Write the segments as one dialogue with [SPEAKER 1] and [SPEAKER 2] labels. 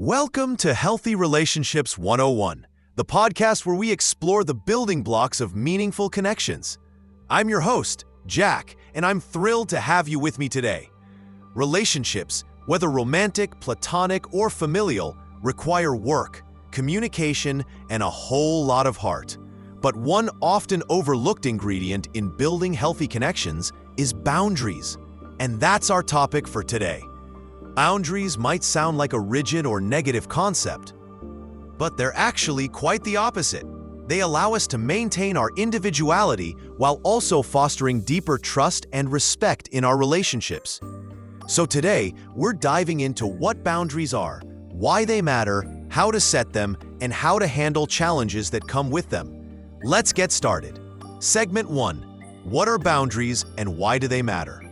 [SPEAKER 1] Welcome to Healthy Relationships 101, the podcast where we explore the building blocks of meaningful connections. I'm your host, Jack, and I'm thrilled to have you with me today. Relationships, whether romantic, platonic, or familial, require work, communication, and a whole lot of heart. But one often overlooked ingredient in building healthy connections is boundaries. And that's our topic for today. Boundaries might sound like a rigid or negative concept, but they're actually quite the opposite. They allow us to maintain our individuality while also fostering deeper trust and respect in our relationships. So today, we're diving into what boundaries are, why they matter, how to set them, and how to handle challenges that come with them. Let's get started. Segment 1. What are boundaries and why do they matter?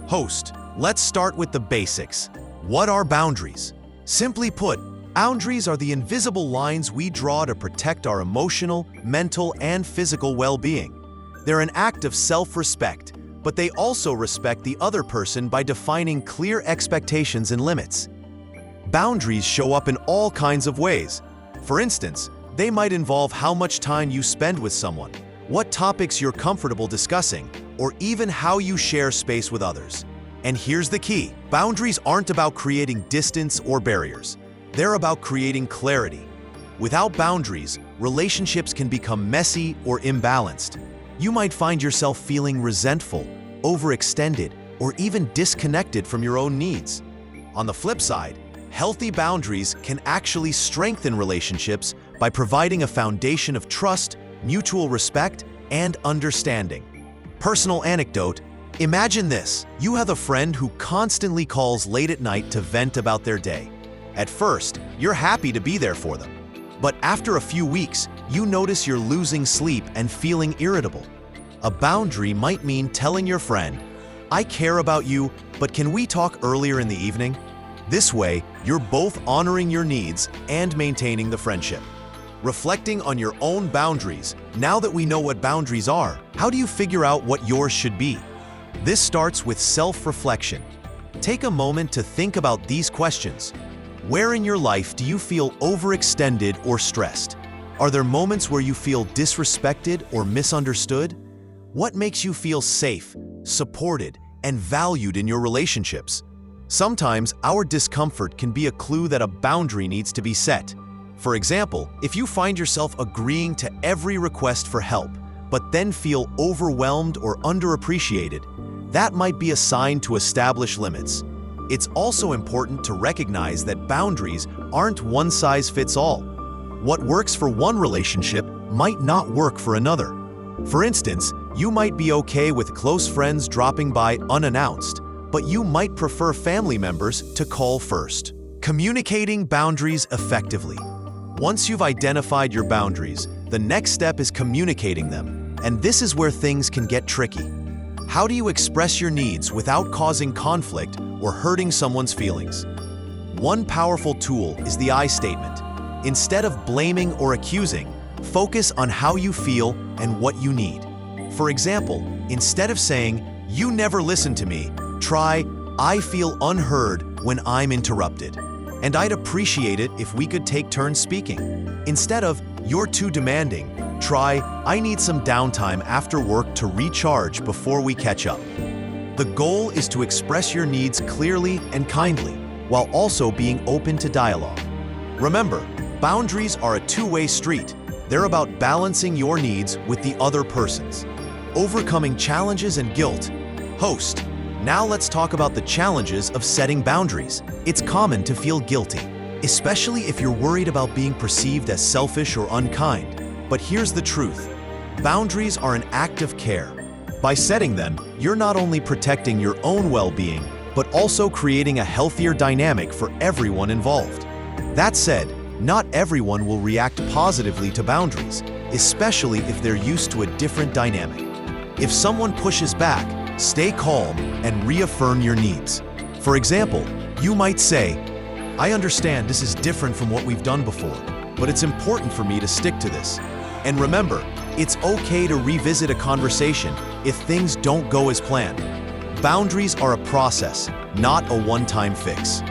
[SPEAKER 1] Host, let's start with the basics. What are boundaries? Simply put, boundaries are the invisible lines we draw to protect our emotional, mental, and physical well-being. They're an act of self-respect, but they also respect the other person by defining clear expectations and limits. Boundaries show up in all kinds of ways. For instance, they might involve how much time you spend with someone, what topics you're comfortable discussing, or even how you share space with others. And here's the key. Boundaries aren't about creating distance or barriers. They're about creating clarity. Without boundaries, relationships can become messy or imbalanced. You might find yourself feeling resentful, overextended, or even disconnected from your own needs. On the flip side, healthy boundaries can actually strengthen relationships by providing a foundation of trust, mutual respect, and understanding. Personal anecdote. Imagine this. You have a friend who constantly calls late at night to vent about their day. At first, you're happy to be there for them. But after a few weeks, you notice you're losing sleep and feeling irritable. A boundary might mean telling your friend, "I care about you, but can we talk earlier in the evening?" This way, you're both honoring your needs and maintaining the friendship. Reflecting on your own boundaries, now that we know what boundaries are, how do you figure out what yours should be? This starts with self-reflection. Take a moment to think about these questions. Where in your life do you feel overextended or stressed? Are there moments where you feel disrespected or misunderstood? What makes you feel safe, supported, and valued in your relationships? Sometimes our discomfort can be a clue that a boundary needs to be set. For example, if you find yourself agreeing to every request for help, but then feel overwhelmed or underappreciated, that might be a sign to establish limits. It's also important to recognize that boundaries aren't one size fits all. What works for one relationship might not work for another. For instance, you might be okay with close friends dropping by unannounced, but you might prefer family members to call first. Communicating boundaries effectively. Once you've identified your boundaries, the next step is communicating them, and this is where things can get tricky. How do you express your needs without causing conflict or hurting someone's feelings? One powerful tool is the I statement. Instead of blaming or accusing, focus on how you feel and what you need. For example, instead of saying, "You never listen to me," try, "I feel unheard when I'm interrupted, and I'd appreciate it if we could take turns speaking." Instead of, "You're too demanding," try, "I need some downtime after work to recharge before we catch up." The goal is to express your needs clearly and kindly, while also being open to dialogue. Remember, boundaries are a two-way street. They're about balancing your needs with the other person's. Overcoming challenges and guilt. Host, now let's talk about the challenges of setting boundaries. It's common to feel guilty, especially if you're worried about being perceived as selfish or unkind. But here's the truth. Boundaries are an act of care. By setting them, you're not only protecting your own well-being, but also creating a healthier dynamic for everyone involved. That said, not everyone will react positively to boundaries, especially if they're used to a different dynamic. If someone pushes back, stay calm and reaffirm your needs. For example, you might say, "I understand this is different from what we've done before, but it's important for me to stick to this." And remember, it's okay to revisit a conversation if things don't go as planned. Boundaries are a process, not a one-time fix.